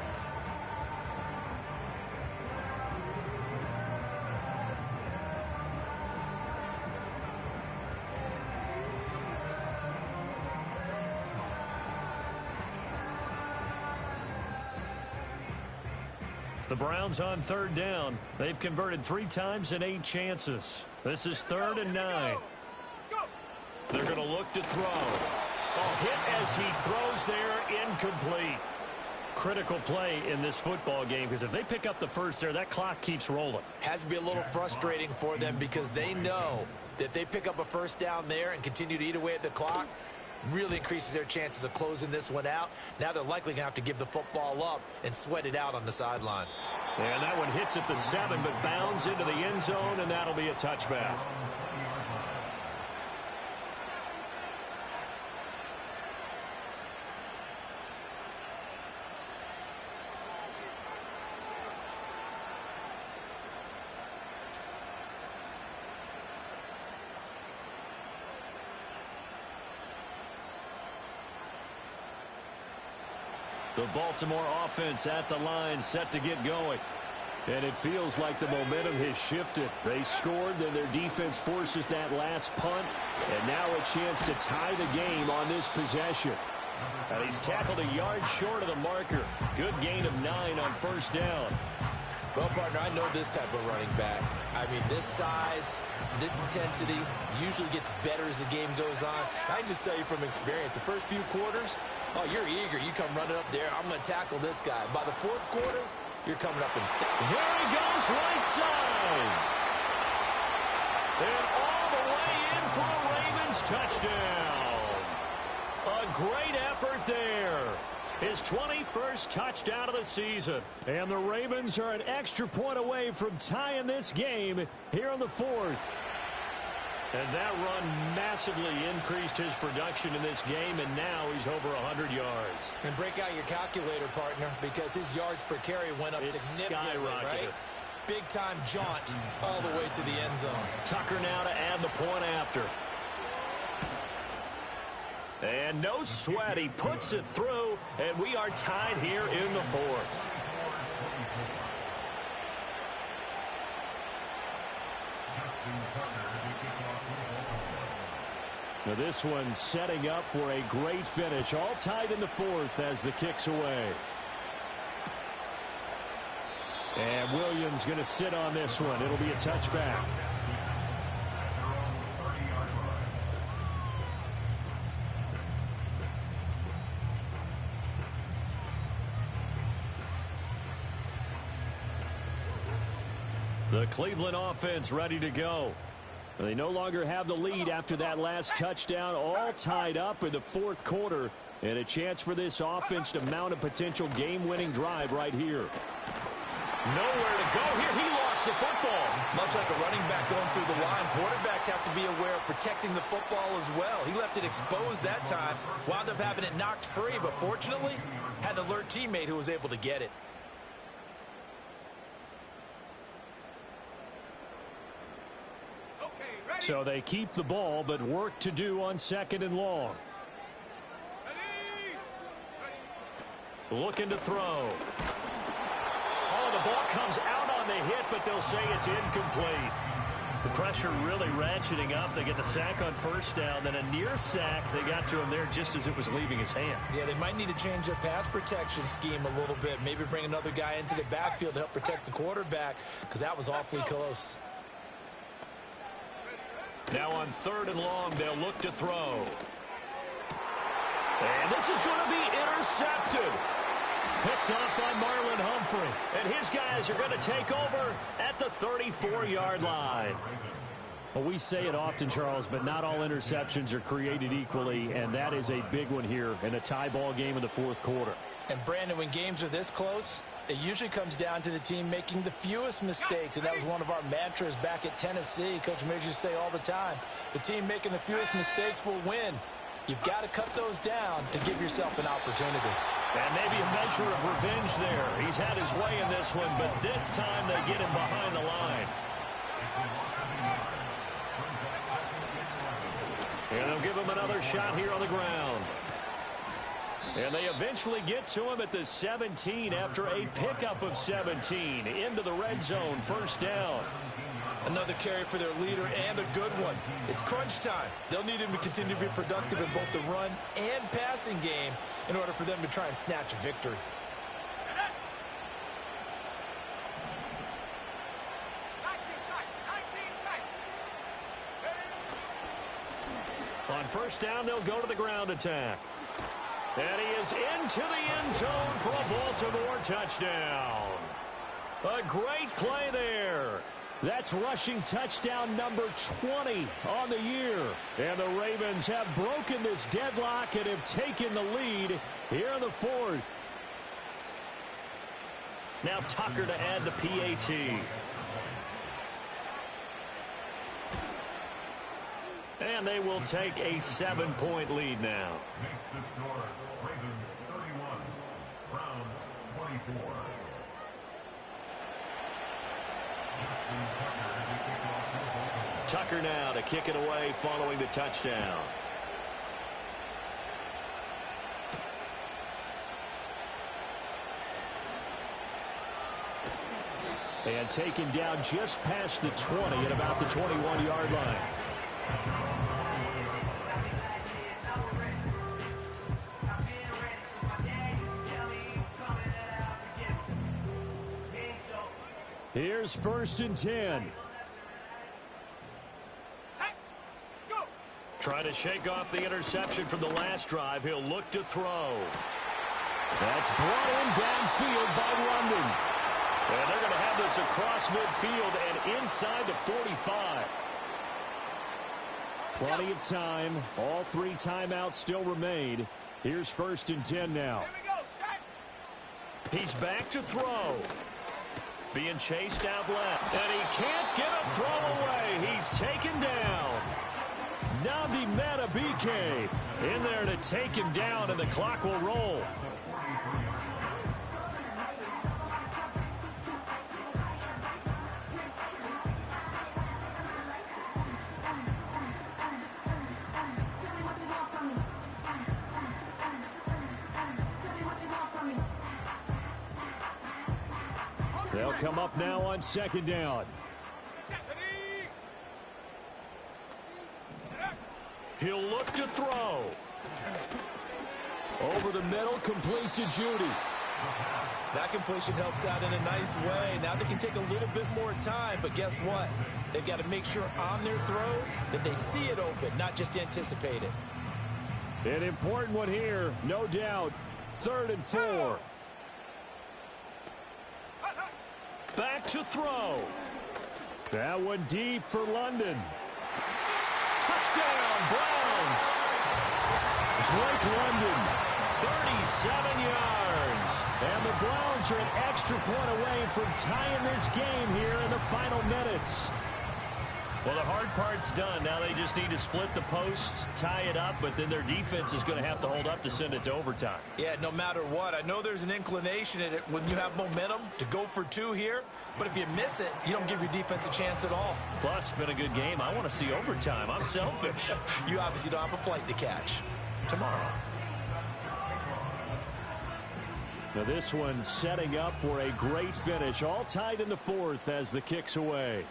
The Browns on 3rd down. They've converted 3 times in 8 chances. This is 3rd and 9. They're going to look to throw. Hit as he throws there, incomplete. Critical play in this football game, because if they pick up the first there, that clock keeps rolling. Has to be a little frustrating for them because they know that they pick up a first down there and continue to eat away at the clock, really increases their chances of closing this one out. Now they're likely going to have to give the football up and sweat it out on the sideline. And that one hits at the 7, but bounds into the end zone, and that'll be a touchback. The Baltimore offense at the line, set to get going. And it feels like the momentum has shifted. They scored, then their defense forces that last punt, and now a chance to tie the game on this possession. And he's tackled a yard short of the marker. Good gain of 9 on first down. Well, partner, I know this type of running back. I mean, this size, this intensity usually gets better as the game goes on. I can just tell you from experience, the first few quarters, oh, you're eager. You come running up there. I'm going to tackle this guy. By the 4th quarter, you're coming up and... There he goes, right side. And all the way in for a Ravens touchdown. A great effort there. His 21st touchdown of the season. And the Ravens are an extra point away from tying this game here in the 4th. And that run massively increased his production in this game, and now he's over 100 yards. And break out your calculator, partner, because his yards per carry went up significantly, right? Big-time jaunt all the way to the end zone. Tucker now to add the point after. And no sweat. He puts it through, and we are tied here in the 4th. Now this one setting up for a great finish. All tied in the 4th as the kick's away. And Williams going to sit on this one. It'll be a touchback. The Cleveland offense ready to go. They no longer have the lead after that last touchdown, all tied up in the 4th quarter, and a chance for this offense to mount a potential game-winning drive right here. Nowhere to go here. He lost the football. Much like a running back going through the line, quarterbacks have to be aware of protecting the football as well. He left it exposed that time, wound up having it knocked free, but fortunately, had an alert teammate who was able to get it. So they keep the ball, but work to do on 2nd and long. Looking to throw. Oh, the ball comes out on the hit, but they'll say it's incomplete. The pressure really ratcheting up. They get the sack on first down, then a near sack. They got to him there just as it was leaving his hand. Yeah, they might need to change their pass protection scheme a little bit. Maybe bring another guy into the backfield to help protect the quarterback, because that was awfully close. Now on 3rd and long, they'll look to throw. And this is going to be intercepted. Picked off by Marlon Humphrey. And his guys are going to take over at the 34-yard line. Well, we say it often, Charles, but not all interceptions are created equally, and that is a big one here in a tie ball game in the 4th quarter. And, Brandon, when games are this close, it usually comes down to the team making the fewest mistakes, and that was one of our mantras back at Tennessee. Coach Mears used to say all the time, the team making the fewest mistakes will win. You've got to cut those down to give yourself an opportunity. And maybe a measure of revenge there. He's had his way in this one, but this time they get him behind the line. And they'll give him another shot here on the ground. And they eventually get to him at the 17 after a pickup of 17 into the red zone. First down. Another carry for their leader and a good one. It's crunch time. They'll need him to continue to be productive in both the run and passing game in order for them to try and snatch a victory. On first down, they'll go to the ground attack. And he is into the end zone for a Baltimore touchdown. A great play there. That's rushing touchdown number 20 on the year. And the Ravens have broken this deadlock and have taken the lead here in the fourth. Now Tucker to add the PAT. And they will take a 7-point lead now. Makes the score Ravens 31, Browns 24. Tucker now to kick it away following the touchdown. And taken down just past the 20 at about the 21-yard line. Here's first and 10. Trying to shake off the interception from the last drive. He'll look to throw. That's brought in downfield by London. And they're going to have this across midfield and inside the 45. Plenty of time. All 3 timeouts still remain. Here's first and 10 now. He's back to throw. Being chased out left. And he can't get a throw away. He's taken down. Nnamdi Madubuike in there to take him down, and the clock will roll. They'll come up now on second down. He'll look to throw. Over the middle, complete to Judy. That completion helps out in a nice way. Now they can take a little bit more time, but guess what? They've got to make sure on their throws that they see it open, not just anticipate it. An important one here, no doubt. 3rd and 4. Back to throw. That one deep for London. Touchdown, Browns. Drake London. 37 yards. And the Browns are an extra point away from tying this game here in the final minutes. Well, the hard part's done. Now they just need to split the posts, tie it up, but then their defense is going to have to hold up to send it to overtime. Yeah, no matter what. I know there's an inclination in it when you have momentum to go for 2 here, but if you miss it, you don't give your defense a chance at all. Plus, it's been a good game. I want to see overtime. I'm selfish. You obviously don't have a flight to catch. Tomorrow. Now this one setting up for a great finish. All tied in the 4th as the kick's away.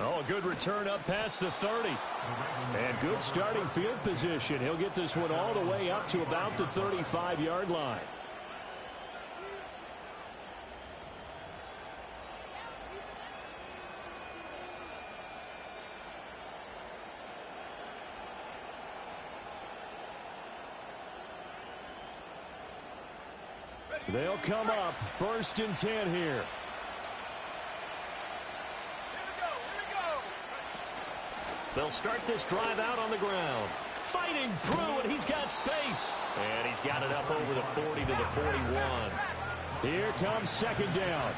Oh, a good return up past the 30. And good starting field position. He'll get this one all the way up to about the 35-yard line. They'll come up 1st and 10 here. They'll start this drive out on the ground. Fighting through, and he's got space. And he's got it up over the 40 to the 41. Here comes second down.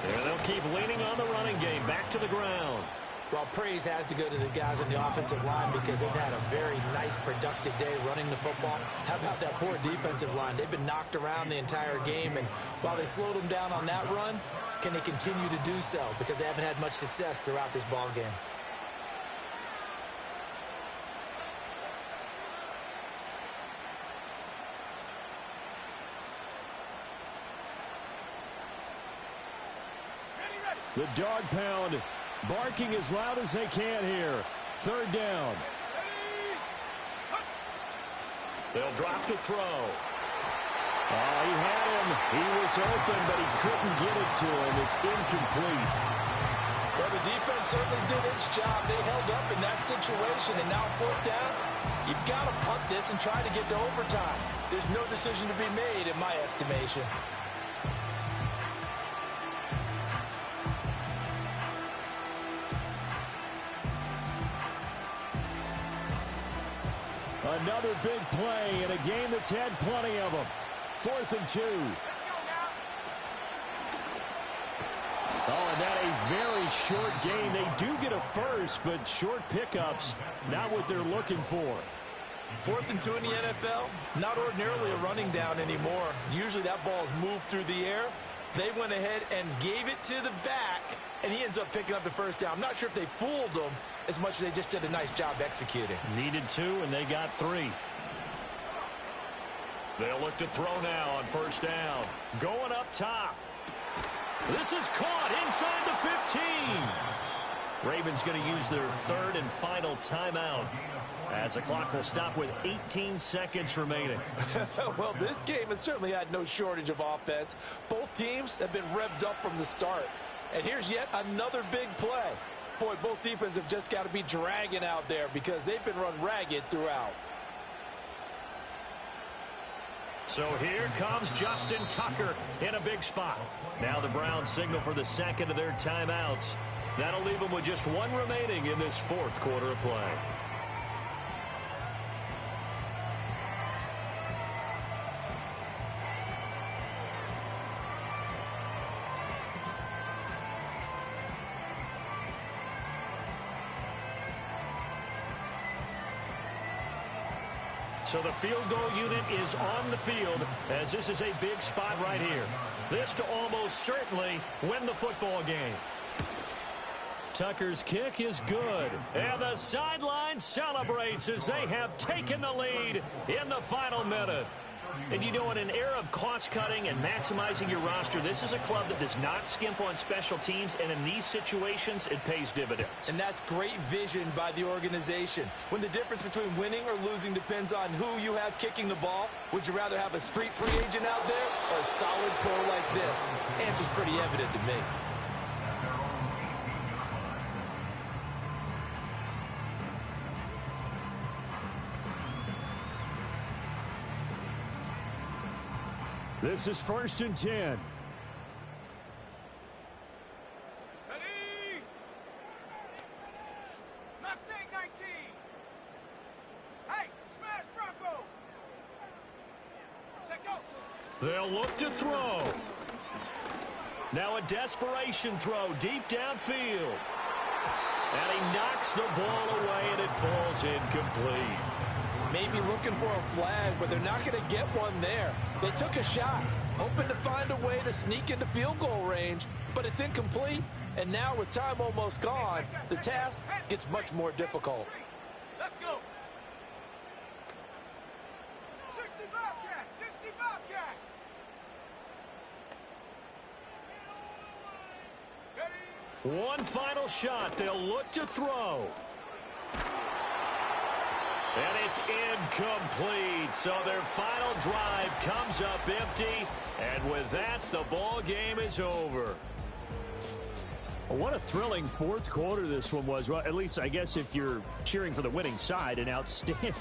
And they'll keep leaning on the running game. Back to the ground. Well, praise has to go to the guys on the offensive line because they've had a very nice, productive day running the football. How about that poor defensive line? They've been knocked around the entire game, and while they slowed them down on that run, can they continue to do so? Because they haven't had much success throughout this ball game. The dog pound barking as loud as they can here. Third down. They'll drop to throw. He had him. He was open, but he couldn't get it to him. It's incomplete. Well, the defense certainly did its job. They held up in that situation, and now fourth down, you've got to punt this and try to get to overtime. There's no decision to be made in my estimation. Another big play in a game that's had plenty of them. 4th and 2. Oh, and that a very short gain. They do get a first, but short pickups, not what they're looking for. 4th and 2 in the NFL, not ordinarily a running down anymore. Usually that ball's moved through the air. They went ahead and gave it to the back, and he ends up picking up the first down. I'm not sure if they fooled him as much as they just did a nice job executing. Needed 2, and they got 3. They'll look to throw now on first down. Going up top. This is caught inside the 15. Ravens going to use their 3rd and final timeout as the clock will stop with 18 seconds remaining. Well, this game has certainly had no shortage of offense. Both teams have been revved up from the start. And here's yet another big play. Boy, both defenses have just got to be dragging out there because they've been run ragged throughout. So here comes Justin Tucker in a big spot. Now the Browns signal for the second of their timeouts. That'll leave them with just 1 remaining in this 4th quarter of play. So the field goal unit is on the field as this is a big spot right here. This to almost certainly win the football game. Tucker's kick is good. And the sideline celebrates as they have taken the lead in the final minute. And you know, in an era of cost-cutting and maximizing your roster, this is a club that does not skimp on special teams, and in these situations, it pays dividends. And that's great vision by the organization. When the difference between winning or losing depends on who you have kicking the ball, would you rather have a street free agent out there or a solid pro like this? Answer's pretty evident to me. This is 1st and 10. Ready? Mustang 19. Hey, smash Bronco. Check out. They'll look to throw. Now a desperation throw deep downfield. And he knocks the ball away and it falls incomplete. Maybe looking for a flag, but they're not going to get one there. They took a shot, hoping to find a way to sneak into field goal range, but it's incomplete. And now with time almost gone, the task gets much more difficult. Let's go. 60 Bobcat, 60 Bobcat. Ready? One final shot. They'll look to throw. And it's incomplete. So their final drive comes up empty. And with that, the ball game is over. What a thrilling 4th quarter this one was. Well, at least I guess if you're cheering for the winning side, an outstanding